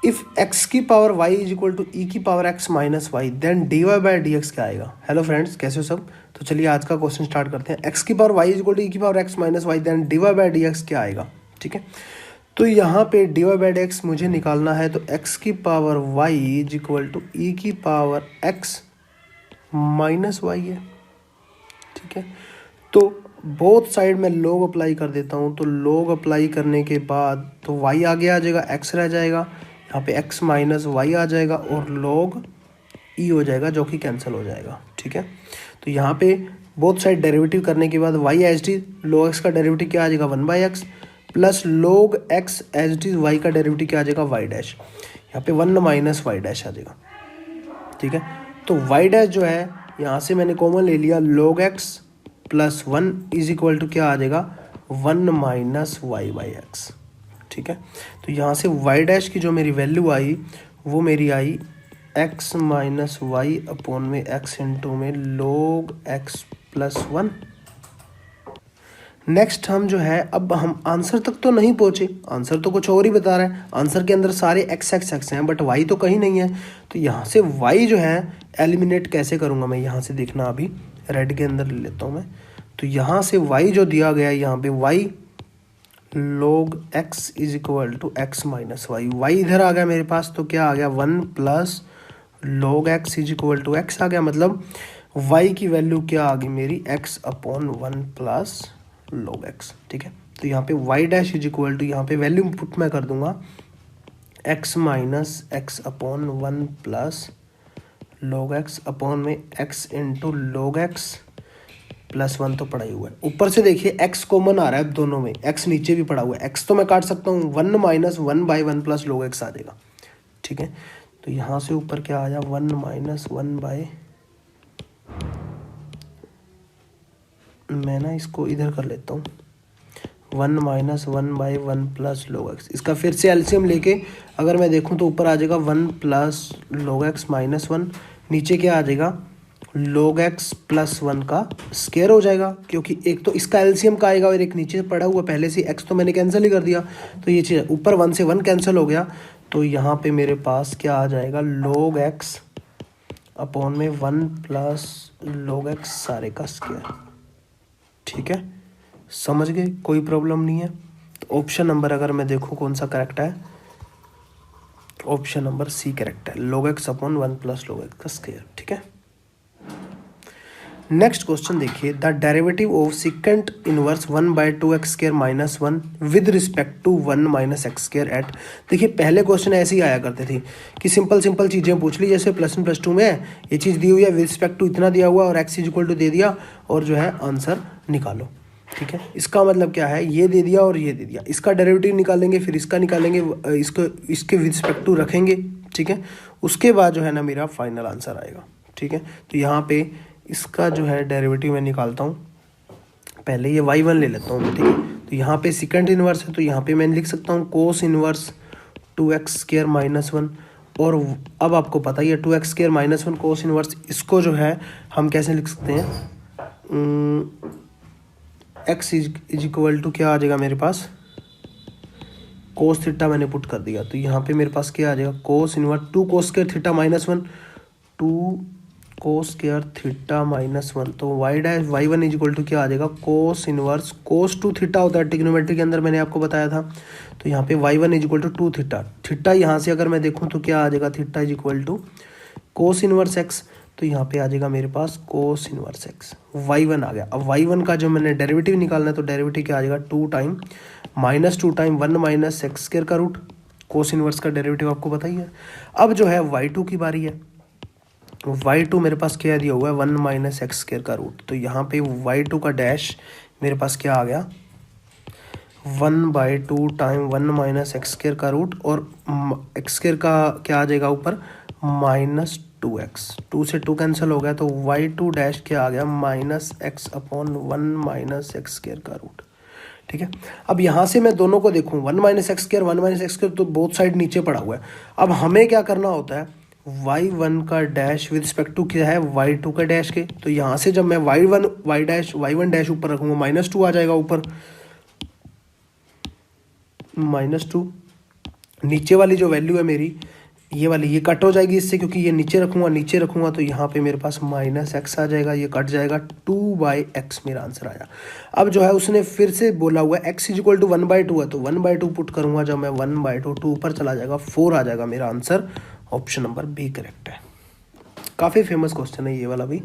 If x की power y is equal to e की power x minus y, then dy by d x क्या आएगा। Hello friends, कैसे हो सब। तो चलिए आज का क्वेश्चन स्टार्ट करते हैं। x की power y is equal to e की power x minus y, then dy by d x क्या आएगा। ठीक है, तो यहाँ पे dy बाई डी एक्स मुझे निकालना है, तो x की power y is equal to e की पावर x माइनस वाई है। ठीक है, तो बोथ साइड में log अप्लाई कर देता हूँ। तो log अप्लाई करने के बाद तो y आगे आ जाएगा, x रह जाएगा, यहाँ पे x माइनस वाई आ जाएगा और log e हो जाएगा, जो कि कैंसिल हो जाएगा। ठीक है, तो यहाँ पे बोथ साइड डेरिवेटिव करने के बाद y as it log x का डेरिवेटिव क्या आ जाएगा 1/x plus log x as it y का डेरिवेटिव क्या आ जाएगा y डैश, यहाँ पे 1 माइनस वाई डैश आ जाएगा। ठीक है, तो y डैश जो है यहाँ से मैंने कॉमन ले लिया, log x plus 1 is equal to क्या आ जाएगा 1 माइनस वाई बाई एक्स। ठीक है, तो यहाँ से y डैश की जो मेरी वैल्यू आई वो मेरी आई x माइनस वाई अपॉन में x इंटू में log x प्लस 1। नेक्स्ट हम जो है, अब हम आंसर तक तो नहीं पहुँचे, आंसर तो कुछ और ही बता रहा है। आंसर के अंदर सारे x हैं बट y तो कहीं नहीं है। तो यहाँ से y जो है एलिमिनेट कैसे करूँगा मैं, यहाँ से देखना, अभी रेड के अंदर ले लेता हूँ मैं। तो यहाँ से y जो दिया गया है, यहाँ पे y log x is equal to x minus Y, Y इधर आ गया मेरे पास, तो क्या आ गया 1 plus log x is equal to x आ गया। मतलब y की वैल्यू क्या आ गई मेरी x upon 1 plus log x। ठीक है, तो यहाँ पे y dash is equal to, यहाँ पे वैल्यू पुट मैं कर दूंगा x minus x upon 1 plus log x upon में x into log x plus 1 तो पड़ा ही हुआ है। ऊपर से देखिए x कॉमन आ रहा है दोनों में, x नीचे भी पड़ा हुआ है, x तो मैं काट सकता हूँ, 1 माइनस 1/1 प्लस log x आ जाएगा। ठीक है, तो यहाँ से ऊपर क्या आ जाए 1 माइनस 1 बाय, मैं ना इसको इधर कर लेता हूँ, 1 माइनस 1/1 प्लस log x। इसका फिर से एलसीएम लेके अगर मैं देखूँ तो ऊपर आ जाएगा 1 प्लस log x माइनस 1, नीचे क्या आ जाएगा log x प्लस 1 का स्क्वायर हो जाएगा, क्योंकि एक तो इसका एलसीएम का आएगा और एक नीचे पड़ा हुआ पहले से x तो मैंने कैंसिल ही कर दिया। तो ये चीज़ ऊपर 1 से 1 कैंसिल हो गया, तो यहाँ पे मेरे पास क्या आ जाएगा log x अपॉन में 1 प्लस log x सारे का स्क्वायर। ठीक है, समझ गए, कोई प्रॉब्लम नहीं है। तो ऑप्शन नंबर अगर मैं देखूँ कौन सा करेक्ट है, ऑप्शन नंबर सी करेक्ट है, log x upon 1 plus log x का स्क्वायर। ठीक है, नेक्स्ट क्वेश्चन देखिए, the derivative of secant inverse 1/2x square minus 1 with respect to 1 minus X square at. देखिए पहले क्वेश्चन ऐसे ही आया करते थे कि सिंपल चीज़ें पूछ ली, जैसे +1 +2 में ये चीज़ दी हुई है, विद रिस्पेक्ट टू इतना दिया हुआ और x इज इक्वल टू दे दिया और जो है आंसर निकालो। ठीक है, इसका मतलब क्या है, ये दे दिया और ये दे दिया, इसका डेरिवेटिव निकालेंगे, फिर इसका निकालेंगे, इसको इसके विद रिस्पेक्ट टू रखेंगे। ठीक है, उसके बाद जो है ना मेरा फाइनल आंसर आएगा। ठीक है, तो यहाँ पे इसका जो है डेरिवेटिव मैं निकालता हूँ, पहले ये y1 ले लेता हूँ। ठीक है, तो यहाँ पे सेकंड इनवर्स है, तो यहाँ पे मैं लिख सकता हूँ cos inverse 2x square minus 1। और अब आपको पता ही है 2x square minus 1 cos inverse, इसको जो है हम कैसे लिख सकते हैं, x इज इक्वल टू क्या आ जाएगा मेरे पास, कोस थीटा मैंने पुट कर दिया, तो यहाँ पे मेरे पास क्या आ जाएगा cos inverse 2 cos square theta minus 1, 2 cos square theta minus 1। तो Y dash y1 is equal to क्या आ जाएगा कोस इनवर्स कोस 2 थीटा होता है ट्रिग्नोमेट्री के अंदर, मैंने आपको बताया था। तो यहाँ पे y1 is equal to 2 theta, theta यहाँ से अगर मैं देखूँ तो क्या आ जाएगा, theta is equal to cos inverse x, तो यहाँ पे आ जाएगा मेरे पास कोस इनवर्स x, y1 आ गया। अब y1 का जो मैंने डेरिवेटिव निकालना है, तो डेरिवेटिव क्या आ जाएगा 2 time minus 2 time 1 minus X square का रूट, कोस इनवर्स का डेरिवेटिव आपको पता ही है। अब जो है y2 की बारी है, y2 मेरे पास क्या दिया हुआ है 1 माइनस एक्स स्क्वायर का रूट, तो यहाँ पे y2 का डैश मेरे पास क्या आ गया 1/2 टाइम 1 माइनस एक्स स्क्वायर का रूट, और एक्स स्क्वायर का क्या आ जाएगा ऊपर माइनस 2x, 2 से 2 कैंसिल हो गया, तो y2 डैश क्या आ गया minus x upon 1 minus X square का रूट। ठीक है, अब यहाँ से मैं दोनों को देखूँ 1 minus X square 1 minus X square, तो बोथ साइड नीचे पड़ा हुआ है। अब हमें क्या करना होता है, y1 का डैश विद रिस्पेक्ट टू क्या है y2 का डैश के, तो यहाँ से जब मैं y1 डैश ऊपर रखूँगा -2 आ जाएगा ऊपर, -2 नीचे वाली जो वैल्यू है मेरी ये वाली, ये कट हो जाएगी इससे, क्योंकि ये नीचे रखूँगा तो यहाँ पे मेरे पास -x आ जाएगा, ये कट जाएगा, 2/x मेरा आंसर आया। अब जो है उसने फिर से बोला हुआ है x = 1/2 है, तो 1/2 पुट करूँगा जब मैं 1/2, 2 ऊपर चला जाएगा, 4 आ जाएगा मेरा answer. Option number B correct है। काफ़ी फेमस क्वेश्चन है ये वाला भी।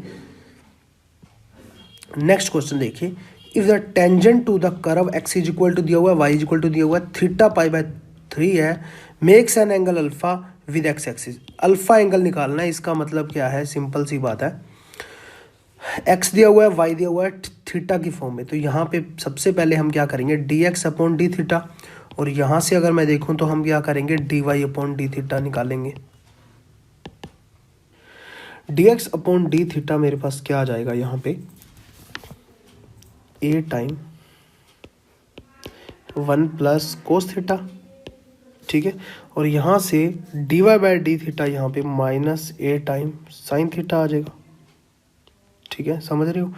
नेक्स्ट क्वेश्चन देखिए, if the tangent to the curve x = दिया हुआ है, y = दिया हुआ है, θ π/3 है, makes an angle alpha with x axis. Alpha angle निकालना है, इसका मतलब क्या है, सिंपल सी बात है, x दिया हुआ है, y दिया हुआ है थीटा की फॉर्म में, तो यहाँ पे सबसे पहले हम क्या करेंगे, dx/dθ, और यहाँ से अगर मैं देखूँ तो हम क्या करेंगे, dy/dθ निकालेंगे। dx/dθ मेरे पास क्या आ जाएगा यहाँ पे, a टाइम 1 + cos θ, ठीक है, और यहाँ से dy/dθ यहाँ पे -a टाइम sin θ आ जाएगा, ठीक है, समझ रहे हो।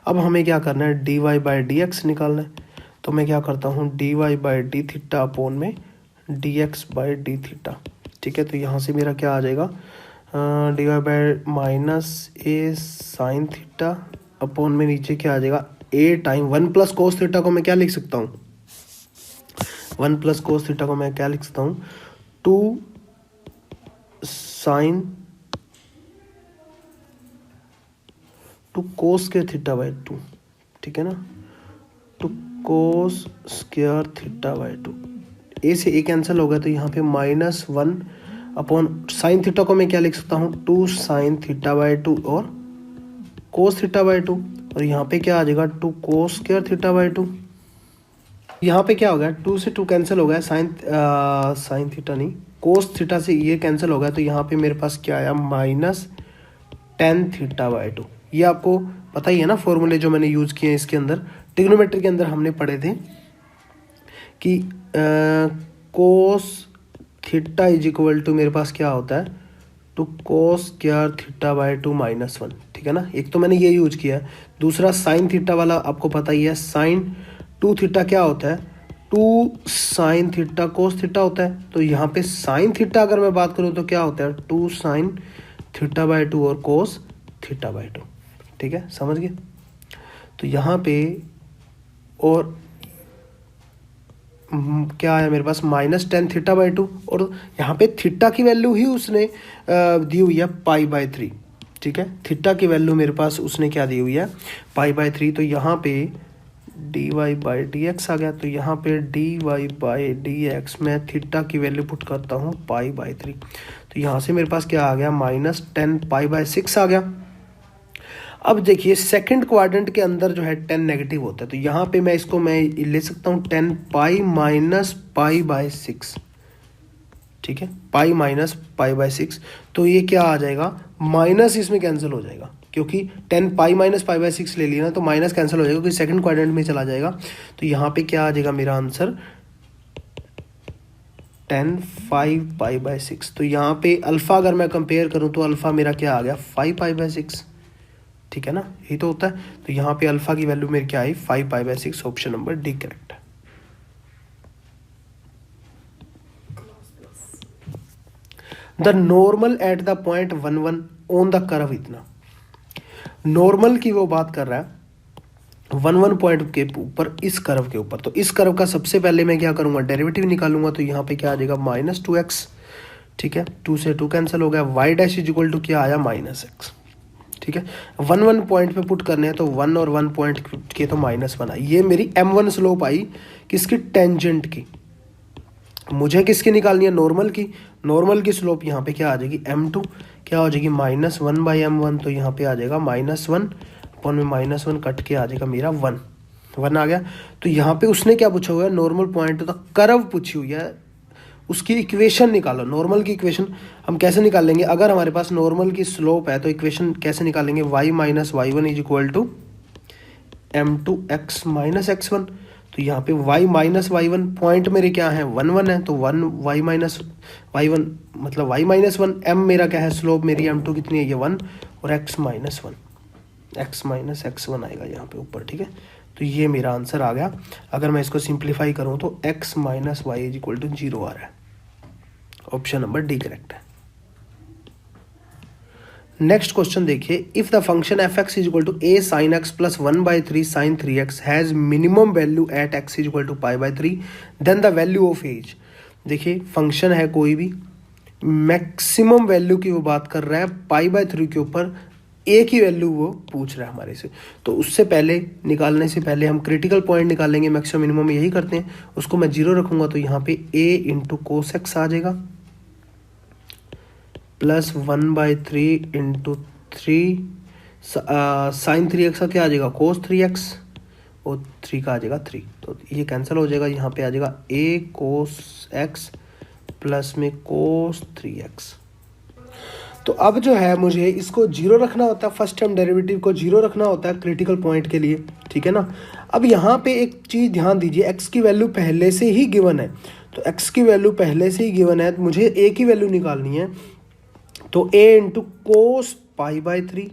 अब हमें क्या करना है, dy/dx निकालना है, तो मैं क्या करता हूँ, dy/dθ अपॉन में dx/dθ, ठीक है, तो यहाँ से मेरा क्या आ जाएगा, -a sin θ अपॉन में नीचे क्या आ जाएगा, a टाइम 1 + cos θ को मैं क्या लिख सकता हूँ, 1 + cos θ को मैं क्या लिख सकता हूँ, 2 sin 2 cos θ/2, ठीक है ना, 2 cos θ/2, a से a कैंसिल हो गया, तो यहाँ पे -1 अपॉन sin θ को मैं क्या लिख सकता हूँ, 2 sin θ/2 और cos θ/2, और यहाँ पे क्या आ जाएगा, 2 cos θ/2। यहाँ पे क्या हो गया, 2 से 2 कैंसिल हो गया, sin θ नहीं, cos θ से ये कैंसिल हो गया, तो यहाँ पे मेरे पास क्या आया, -tan θ/2। ये आपको पता ही है ना, फॉर्मूले जो मैंने यूज़ किए हैं इसके अंदर, ट्रिग्नोमेट्री के अंदर हमने पढ़े थे कि cos θ = मेरे पास क्या होता है, 2 cos θ/2 -1, ठीक है ना, एक तो मैंने ये यूज किया है। दूसरा sin θ वाला आपको पता ही है, sin 2θ क्या होता है, 2 sin θ cos θ होता है, तो यहाँ पे sin θ अगर मैं बात करूँ तो क्या होता है, 2 sin θ/2 और cos θ/2, ठीक है, समझ गए। तो यहाँ पे और क्या है मेरे पास, -tan θ/2, और यहाँ पे थीटा की वैल्यू ही उसने दी हुई है π/3, ठीक है, थीटा की वैल्यू मेरे पास उसने क्या दी हुई है, π/3, तो यहाँ पे dy/dx आ गया, तो यहाँ पे dy/dx में थीटा की वैल्यू पुट करता हूँ π/3, तो यहाँ से मेरे पास क्या आ गया, -10 π/6 आ गया। अब देखिए सेकंड क्वाड्रेंट के अंदर जो है 10 नेगेटिव होता है, तो यहाँ पे मैं इसको मैं ले सकता हूँ 10 π-π/6, ठीक है, π-π/6, तो ये क्या आ जाएगा, माइनस इसमें कैंसिल हो जाएगा, क्योंकि 10 π-π/6 ले लिया ना, तो माइनस कैंसिल हो जाएगा क्योंकि सेकंड क्वाड्रेंट में चला जाएगा। तो यहाँ पे क्या आ जाएगा मेरा आंसर, 10 5 π/6। तो यहाँ पे अल्फ़ा अगर मैं कंपेयर करूँ तो अल्फ़ा मेरा क्या आ गया, 5 π/6, ठीक है ना, यही तो होता है। तो यहाँ पे अल्फ़ा की वैल्यू मेरी क्या आई, 5 π/6, ऑप्शन नंबर डी करेक्ट है। The normal at the point 1 1 on the curve, इतना नॉर्मल की वो बात कर रहा है 1 1 पॉइंट के ऊपर, इस कर्व के ऊपर। तो इस कर्व का सबसे पहले मैं क्या करूँगा, डेरिवेटिव निकालूंगा, तो यहाँ पे क्या आ जाएगा, -2x, ठीक है, 2 से 2 कैंसिल हो गया, y डैश इक्वल टू क्या आया, -x, ठीक है। 1 1 पॉइंट पे पुट करने हैं, तो 1 और 1 पॉइंट के तो -1 आई। ये मेरी m1 स्लोप आई किसकी, टेंजेंट की। मुझे किसकी निकालनी है, नॉर्मल की। नॉर्मल की स्लोप यहाँ पे क्या आ जाएगी, m2 क्या हो जाएगी, -1/m1, तो यहाँ पे आ जाएगा -1 अपॉन में -1 कट के आ जाएगा मेरा 1 आ गया। तो यहाँ पे उसने क्या पूछा हुआ है, normal point two the curve पूछी हुई है, उसकी इक्वेशन निकालो। नॉर्मल की इक्वेशन हम कैसे निकालेंगे, अगर हमारे पास नॉर्मल की स्लोप है तो इक्वेशन कैसे निकालेंगे, y - y1 = m2x - x1। तो यहाँ पे y - y1 पॉइंट मेरे क्या है, 1 1 है, तो 1 y - y1 मतलब y - 1, m मेरा क्या है, स्लोप मेरी m2 कितनी है, ये 1, और x - 1 x - x1 आएगा यहाँ पे ऊपर, ठीक है। तो ये मेरा आंसर आ गया। अगर मैं इसको सिंप्लीफाई करूँ तो x - y = 0 आ रहा है। ऑप्शन नंबर डी करेक्ट है। नेक्स्ट क्वेश्चन देखिए, if the function f x is equal to a sine x plus 1/3 sine 3x has minimum value at x is equal to π/3 then the value of एज। देखिए function है कोई भी, maximum value की वो बात कर रहा है, π/3 के ऊपर ए की वैल्यू वो पूछ रहा है हमारे से। तो उससे पहले निकालने से पहले हम क्रिटिकल पॉइंट निकालेंगे, मैक्सिमम मिनिमम यही करते हैं, उसको मैं 0 रखूंगा तो यहाँ पे a इंटू कोस एक्स आ जाएगा प्लस 1/3 इंटू 3 साइन 3x का क्या आ जाएगा कोस 3x और 3 का आ जाएगा 3, तो ये कैंसिल हो जाएगा। यहाँ पे आ जाएगा a कोस x प्लस में कोस 3x। तो अब जो है मुझे इसको 0 रखना होता है, फर्स्ट टर्म डेरिवेटिव को 0 रखना होता है क्रिटिकल पॉइंट के लिए, ठीक है ना। अब यहाँ पे एक चीज़ ध्यान दीजिए, x की वैल्यू पहले से ही गिवन है, तो x की वैल्यू पहले से ही गिवन है, तो मुझे a की वैल्यू निकालनी है। तो a into cos π/3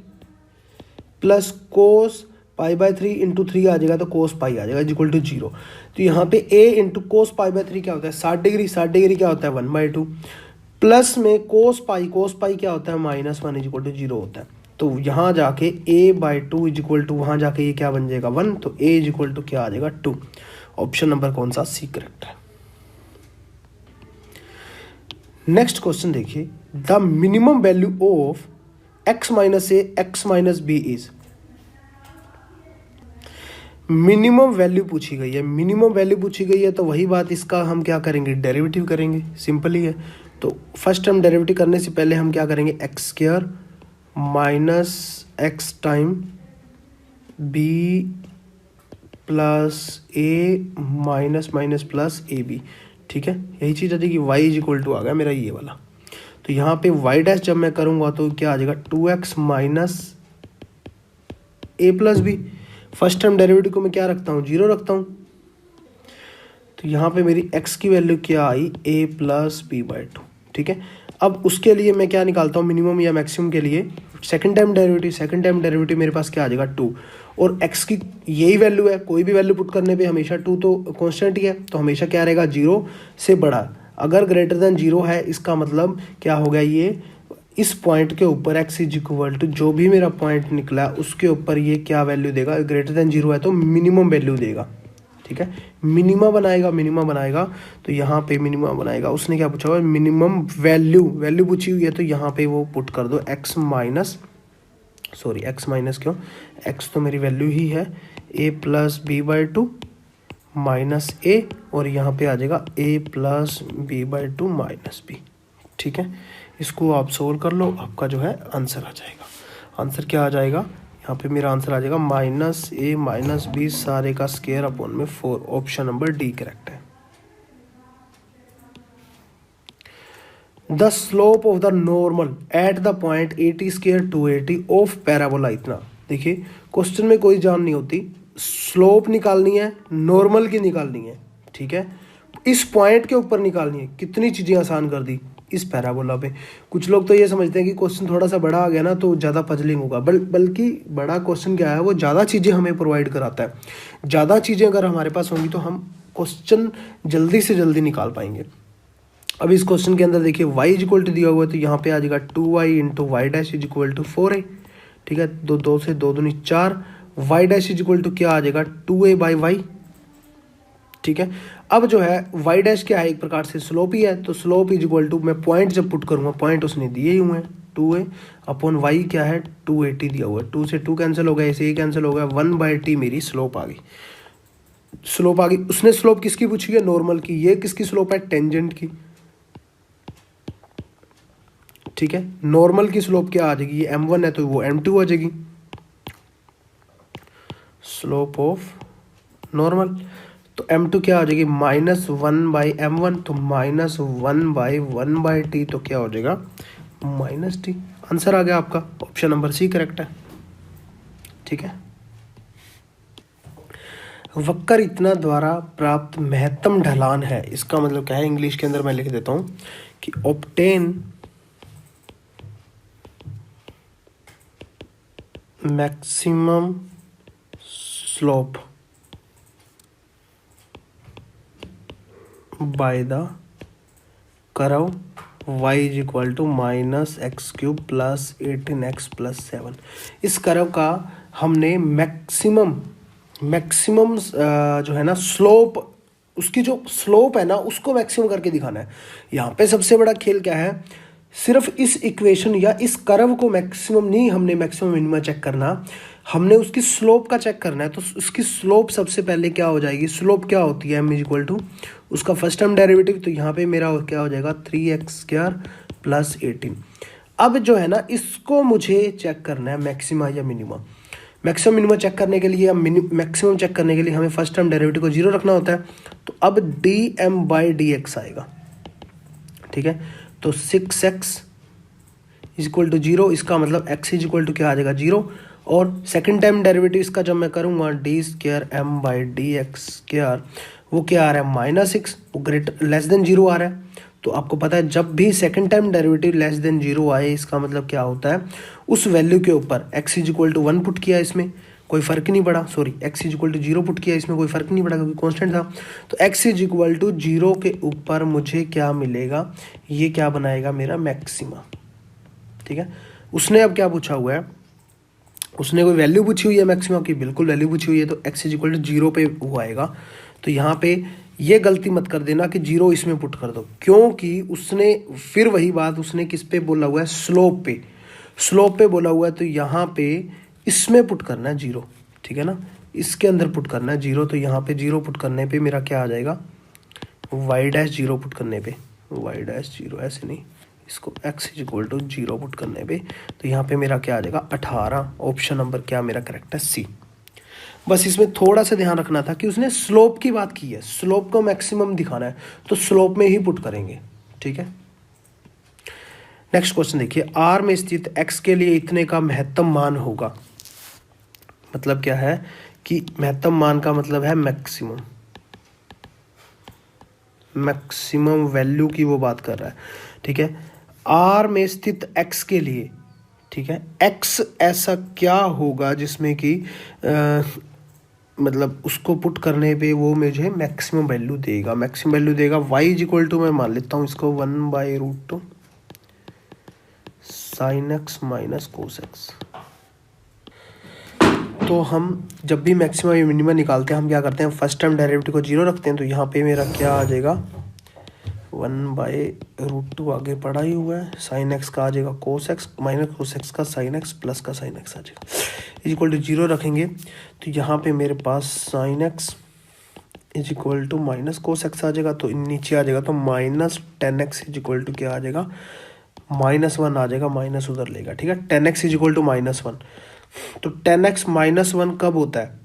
plus cos π/3 into 3 आ जाएगा, तो कोस पाई आ जाएगा इक्वल टू 0। तो यहाँ पे a इंटू कोस π/3 क्या होता है 60 डिग्री, 60 डिग्री क्या होता है 1/2 प्लस में कोस पाई क्या होता है -1 इक्वल टू 0 होता है। तो यहाँ जाके a/2 इक्वल टू वहाँ जाके ये क्या बन जाएगा 1, तो a इक्वल टू क्या आ जाएगा 2। ऑप्शन नंबर कौन सा सी करेक्ट है। नेक्स्ट क्वेश्चन देखिए, the minimum value of x minus A X minus B is. Minimum value पूछी गई है, मिनिमम वैल्यू पूछी गई है, तो वही बात, इसका हम क्या करेंगे डेरिवेटिव करेंगे, सिंपल ही है। तो फर्स्ट टर्म डेरिवेटिव करने से पहले हम क्या करेंगे x² minus X time B plus A minus minus plus A B, ठीक है। यही चीज़ आती है कि y इज इक्वल टू आ गया मेरा ये वाला। तो यहाँ पे y डैश जब मैं करूँगा तो क्या आ जाएगा 2x minus a plus b. First term derivative को मैं क्या रखता हूँ 0 रखता हूँ। तो यहाँ पे मेरी x की वैल्यू क्या आई a प्लस b/2, ठीक है। अब उसके लिए मैं क्या निकालता हूँ मिनिमम या मैक्सिमम के लिए सेकंड टाइम डेरिवेटिव मेरे पास क्या आ जाएगा 2, और x की यही वैल्यू है, कोई भी वैल्यू पुट करने पे हमेशा 2 तो कांस्टेंट ही है, तो हमेशा क्या रहेगा 0 से बड़ा। अगर ग्रेटर देन 0 है इसका मतलब क्या हो गया, ये इस पॉइंट के ऊपर x इज इक्वल टू जो भी मेरा पॉइंट निकला उसके ऊपर ये क्या वैल्यू देगा, ग्रेटर देन 0 है तो मिनिमम वैल्यू देगा, ठीक है। मिनिमम बनाएगा तो यहाँ पे मिनिमम बनाएगा। उसने क्या पूछा हुआ मिनिमम वैल्यू पूछी हुई है, तो यहाँ पे वो पुट कर दो x माइनस क्यों, x तो मेरी वैल्यू ही है a plus b/2 minus a, और यहाँ पे आ जाएगा a plus b/2 minus b, ठीक है। इसको आप सोल्व कर लो, आपका जो है आंसर आ जाएगा। आंसर क्या आ जाएगा, यहाँ पे मेरा आंसर आ जाएगा -a माइनस b सारे का स्क्वायर अपॉन में 4। ऑप्शन नंबर डी करेक्ट है। The slope of the normal at the point 80² 280 of parabola इतना। देखिए क्वेश्चन में कोई जान नहीं होती, स्लोप निकालनी है, नॉर्मल की निकालनी है, ठीक है, इस पॉइंट के ऊपर निकालनी है। कितनी चीज़ें आसान कर दी इस पैराबोला पे। कुछ लोग तो ये समझते हैं कि क्वेश्चन थोड़ा सा बड़ा आ गया ना तो ज़्यादा पजलिंग होगा, बल्कि बड़ा क्वेश्चन क्या है वो ज़्यादा चीज़ें हमें प्रोवाइड कराता है। ज़्यादा चीज़ें अगर हमारे पास होंगी तो हम क्वेश्चन जल्दी से जल्दी निकाल पाएंगे। अब इस क्वेश्चन के अंदर देखिए y इज इक्वल टू दिया हुआ है, तो यहाँ पे आ जाएगा 2y into Y dash is equal to 4a, ठीक है। 2 से 2 दूनी 4, Y dash is equal to क्या आ जाएगा 2a/y, ठीक है। अब जो है वाई डैश क्या है, एक प्रकार से स्लोप ही है, तो स्लोप इज इक्वल टू मैं पॉइंट जब पुट करूँगा, पॉइंट उसने दिए ही हुए हैं 2a अपॉन वाई क्या है 280 दिया हुआ है। 2 से 2 कैंसिल हो गया, ऐसे ही कैंसिल हो गया, 1/t मेरी स्लोप आ गई। उसने स्लोप किसकी पूछी है नॉर्मल की, ये किसकी स्लोप है टेंजेंट की, ठीक है। नॉर्मल की स्लोप क्या आ जाएगी, ये m1 है तो वो m2 आ जाएगी, स्लोप ऑफ नॉर्मल। तो m2 क्या आ जाएगी -1/m1, तो -1/1/t, तो क्या हो जाएगा -t। आंसर आ गया आपका, ऑप्शन नंबर सी करेक्ट है, ठीक है। वक्र इतना द्वारा प्राप्त महत्तम ढलान है, इसका मतलब क्या है, इंग्लिश के अंदर मैं लिख देता हूं कि obtain maximum slope by the curve y is equal to minus X cube plus 18x plus 7। इस करव का हमने मैक्सिमम जो है ना स्लोप, उसकी जो स्लोप है ना उसको मैक्सिमम करके दिखाना है। यहाँ पे सबसे बड़ा खेल क्या है, सिर्फ इस इक्वेशन या इस कर्व को मैक्सिमम नहीं, हमने मैक्सिमम मिनिमम चेक करना, हमने उसकी स्लोप का चेक करना है। तो उसकी स्लोप सबसे पहले क्या हो जाएगी, स्लोप क्या होती है, m इज इक्वल टू उसका फर्स्ट टर्म डेरिवेटिव, तो यहाँ पे मेरा क्या हो जाएगा 3x² प्लस 18। अब जो है ना इसको मुझे चेक करना है मैक्सिमा या मिनिमा। मैक्सिमम मिनिमम चेक करने के लिए या मैक्सिमम चेक करने के लिए हमें फर्स्ट टर्म डेरिवेटिव को जीरो रखना होता है। तो अब dm/dx आएगा, ठीक है। तो 6x इज इक्वल टू 0, इसका मतलब x इज इक्वल टू क्या आ जाएगा 0। और सेकंड टाइम डेरिवेटिव इसका जब मैं करूँगा d² m/dx², वो क्या आ रहा है -6, वो ग्रेटर लेस देन 0 आ रहा है। तो आपको पता है जब भी second time derivative less than 0 आए, इसका मतलब क्या होता है, उस वैल्यू के ऊपर x is equal to 1 put किया, इसमें कोई फर्क नहीं पड़ा, sorry x is equal to 0 put किया, इसमें कोई फर्क नहीं पड़ा क्योंकि कांस्टेंट था। तो x इज इक्वल टू 0 के ऊपर मुझे क्या मिलेगा, ये क्या बनाएगा मेरा मैक्सिमा, ठीक है। उसने अब क्या पूछा हुआ है, उसने कोई वैल्यू पूछी हुई है मैक्सिमम की, बिल्कुल वैल्यू पूछी हुई है, तो x इज इक्वल टू 0 पे वो आएगा। तो यहाँ पे ये गलती मत कर देना कि 0 इसमें पुट कर दो, क्योंकि उसने फिर वही बात उसने किस पे बोला हुआ है, स्लोप पे, स्लोप पे बोला हुआ है। तो यहाँ पे इसमें पुट करना है 0, ठीक है ना, इसके अंदर पुट करना है 0। तो यहाँ पे 0 पुट करने पे मेरा क्या आ जाएगा, y'0 पुट करने पे y'0, ऐसे नहीं, इसको x is equal to 0 put करने पे, तो यहाँ पे मेरा क्या आ जाएगा 18। ऑप्शन नंबर क्या मेरा करेक्ट है, सी। बस इसमें थोड़ा सा ध्यान रखना था कि उसने स्लोप की बात की है, स्लोप को मैक्सिमम दिखाना है तो स्लोप में ही पुट करेंगे, ठीक है। नेक्स्ट क्वेश्चन देखिए, R में स्थित x के लिए इतने का महत्तम मान होगा। मतलब क्या है कि महत्तम मान का मतलब है मैक्सिमम वैल्यू की वो बात कर रहा है, ठीक है। R में स्थित x के लिए, ठीक है, x ऐसा क्या होगा जिसमें कि मतलब उसको पुट करने पे वो मुझे मैक्सिमम वैल्यू देगा, मैक्सिमम वैल्यू देगा। y इज इक्वल टू मैं मान लेता हूँ इसको 1/√2 sin x minus cos x। तो हम जब भी मैक्सिमम या मिनिमम निकालते हैं हम क्या करते हैं, फर्स्ट टर्म डेरिवेटिव को 0 रखते हैं। तो यहाँ पे मेरा क्या आ जाएगा 1/√2 आगे पढ़ा ही हुआ है, साइन एक्स का आ जाएगा cos x minus cos x का साइन एक्स प्लस का साइन एक्स आ जाएगा, इज इक्वल टू 0 रखेंगे। तो यहाँ पे मेरे पास sine x is equal to minus cos x आ जाएगा, तो नीचे आ जाएगा तो -10x इज इक्वल टू क्या आ जाएगा -1 आ जाएगा, माइनस उधर लेगा, ठीक है। 10x इज इक्वल टू -1, तो 10x -1 कब होता है,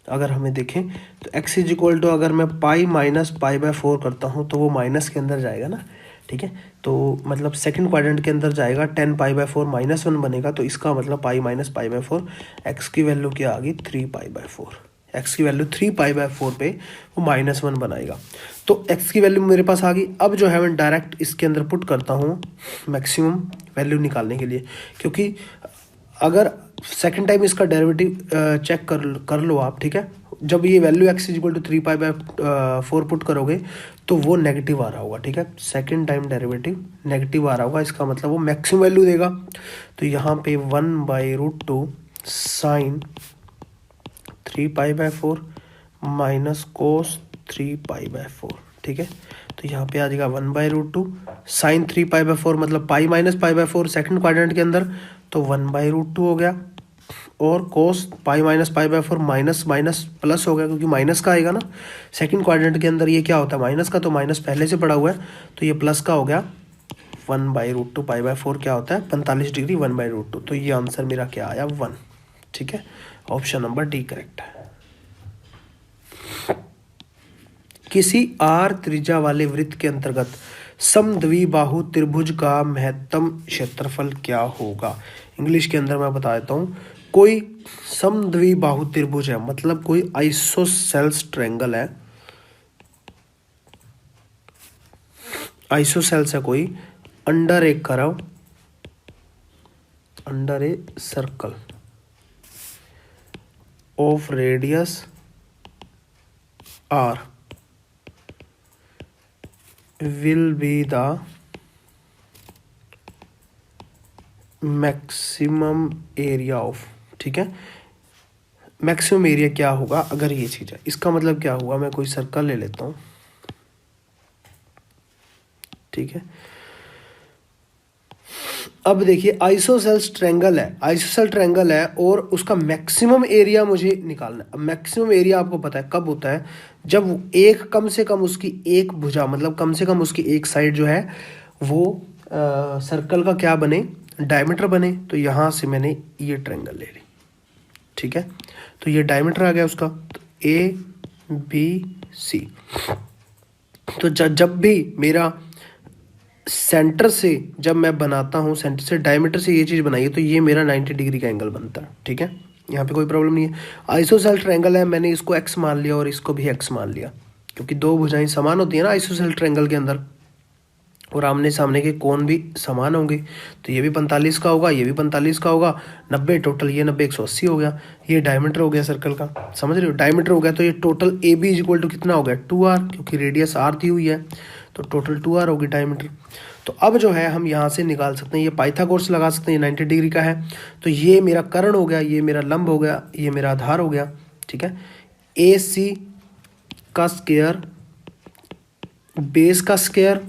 अगर हमें देखें तो x इज इक्वल टू अगर मैं पाई माइनस π/4 करता हूँ तो वो माइनस के अंदर जाएगा ना, ठीक है। तो मतलब सेकंड क्वाड्रेंट के अंदर जाएगा, 10 π/4 -1 बनेगा, तो इसका मतलब पाई माइनस π/4, x की वैल्यू क्या आ गई 3 π/4, x की वैल्यू 3 π/4 पे वो -1 बनाएगा। तो x की वैल्यू मेरे पास आ गई। अब जो है मैं डायरेक्ट इसके अंदर पुट करता हूँ मैक्सिमम वैल्यू निकालने के लिए, क्योंकि अगर सेकंड टाइम इसका डेरिवेटिव चेक कर लो आप, ठीक है। जब ये value x is equal to 3 π/4 put करोगे तो वो नेगेटिव आ रहा होगा, ठीक है। सेकंड टाइम डेरिवेटिव नेगेटिव आ रहा होगा, इसका मतलब वो मैक्सिमम वैल्यू देगा। तो यहाँ पे 1/√2 साइन 3 π/4 माइनस कोस 3 π/4, ठीक है। तो यहाँ पे आ जाएगा 1/√2 साइन 3 π/4 मतलब पाई माइनस π/4 सेकंड क्वाड्रेंट के अंदर, तो 1/√2 हो गया, और cos pi minus π/4 minus minus plus हो गया, क्योंकि माइनस का आएगा ना सेकंड क्वाड्रेंट के अंदर, ये क्या होता है माइनस का, तो माइनस पहले से पड़ा हुआ है तो ये प्लस का हो गया 1/√2 π/4 क्या होता है 45 डिग्री 1/√2। तो ये आंसर मेरा क्या आया 1, ठीक है। ऑप्शन नंबर डी करेक्ट है। किसी r त्रिज्या वाले वृत्त के अंतर्गत समद्विबाहु त्रिभुज का महत्तम क्षेत्रफल क्या होगा। इंग्लिश के अंदर मैं बता देता हूँ, कोई समद्विबाहु त्रिभुज है, मतलब कोई आइसोसेल्स ट्रायंगल है, आइसोसेल्स है कोई, under A curve, under a circle of radius r, will be the maximum area of, ठीक है, मैक्सिमम एरिया क्या होगा अगर ये चीज़ है। इसका मतलब क्या हुआ, मैं कोई सर्कल ले लेता हूँ, ठीक है। अब देखिए आइसोसेल्स ट्रायंगल है, आइसोसेल ट्रायंगल है और उसका मैक्सिमम एरिया मुझे निकालना है। अब मैक्सिमम एरिया आपको पता है कब होता है, जब एक कम से कम उसकी एक भुजा, मतलब कम से कम उसकी एक साइड जो है वो सर्कल का क्या बने, डायमीटर बने। तो यहाँ से मैंने ये ट्रायंगल ले ली, ठीक है, तो ये डायमीटर आ गया उसका, तो ए बी सी। तो जब भी मेरा सेंटर से, जब मैं बनाता हूँ सेंटर से डायमीटर से ये चीज़ बनाइए तो ये मेरा 90 डिग्री का एंगल बनता है, ठीक है, यहाँ पे कोई प्रॉब्लम नहीं है। आइसोसेल ट्रायंगल है, मैंने इसको एक्स मान लिया और इसको भी एक्स मान लिया, क्योंकि दो भुजाएं समान होती है ना आइसोसेल ट्रायंगल के अंदर, और आमने सामने के कोण भी समान होंगे। तो ये भी 45 का होगा, ये भी 45 का होगा, 90 टोटल, ये 90 180 हो गया। ये डायमीटर हो गया सर्कल का, समझ रहे हो, डायमीटर हो गया। तो ये total A B is equal to कितना हो गया, 2r, क्योंकि रेडियस r दी हुई है, तो टोटल 2r होगी डायमीटर। तो अब जो है हम यहाँ से निकाल सकते हैं, ये पाइथागोरस लगा सकते हैं, ये 90 डिग्री का है। तो ये मेरा कर्ण हो गया, ये मेरा लंब हो गया, ये मेरा आधार हो गया, ठीक है। ए सी का स्क्वायर, बेस का स्क्वायर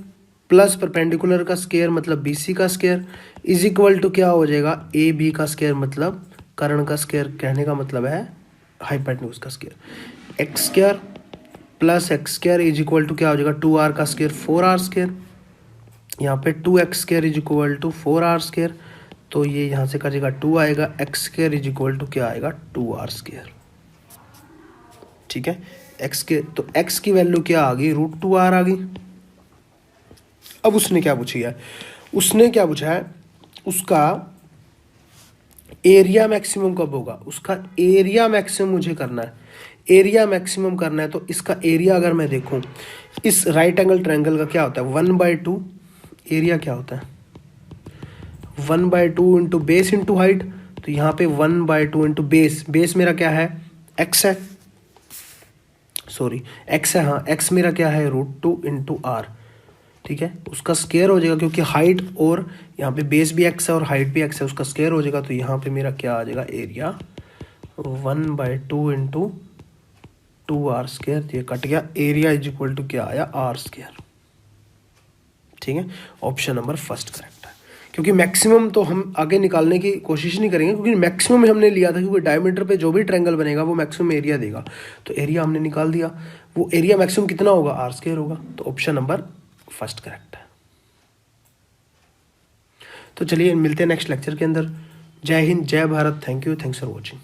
प्लस परपेंडिकुलर का स्क्वायर मतलब बी सी का स्क्वायर इज इक्वल टू क्या हो जाएगा, ए बी का स्क्वायर मतलब कर्ण का स्क्वायर। कहने का मतलब है हाइपोटेन्यूज का square. X square plus X square is equal to क्या हो जाएगा, 2r का स्क्वायर 4r स्क्वायर। यहाँ पे 2x square is equal to 4r square, तो ये यहाँ से कटेगा 2 आएगा, X square is equal to क्या आएगा, 2r स्क्वायर, ठीक है। एक्स के तो एक्स की वैल्यू क्या आ गई, √2r आ गई। अब उसने क्या पूछी है, उसने क्या पूछा है, उसका एरिया मैक्सिमम कब होगा, उसका एरिया मैक्सिमम मुझे करना है। एरिया मैक्सिमम करना है तो इसका एरिया अगर मैं देखूं, इस राइट एंगल ट्रायंगल का क्या होता है, 1/2 एरिया क्या होता है, 1/2 इंटू बेस इंटू हाइट। तो यहाँ पे 1/2 इंटू बेस, बेस मेरा क्या है, एक्स है, सॉरी एक्स है, हाँ एक्स मेरा क्या है, √2 इंटू आर, ठीक है। उसका स्क्वायर हो जाएगा, क्योंकि हाइट और यहाँ पे बेस भी एक्स है और हाइट भी एक्स है, उसका स्क्वायर हो जाएगा। तो यहाँ पे मेरा क्या आ जाएगा, एरिया 1/2 इंटू 2r स्क्वायर, ये कट गया, एरिया इज इक्वल टू क्या आया, r स्क्वायर, ठीक है। ऑप्शन नंबर फर्स्ट करेक्ट है, क्योंकि मैक्सिमम तो हम आगे निकालने की कोशिश नहीं करेंगे, क्योंकि मैक्सिमम हमने लिया था, क्योंकि डायमीटर पे जो भी ट्रायंगल बनेगा वो मैक्सिमम एरिया देगा। तो एरिया हमने निकाल दिया, वो एरिया मैक्सिमम कितना होगा, r स्क्वायर होगा। तो ऑप्शन नंबर फर्स्ट करेक्ट है। तो चलिए मिलते हैं नेक्स्ट लेक्चर के अंदर। जय हिंद, जय Bharat, thank you, thanks for watching.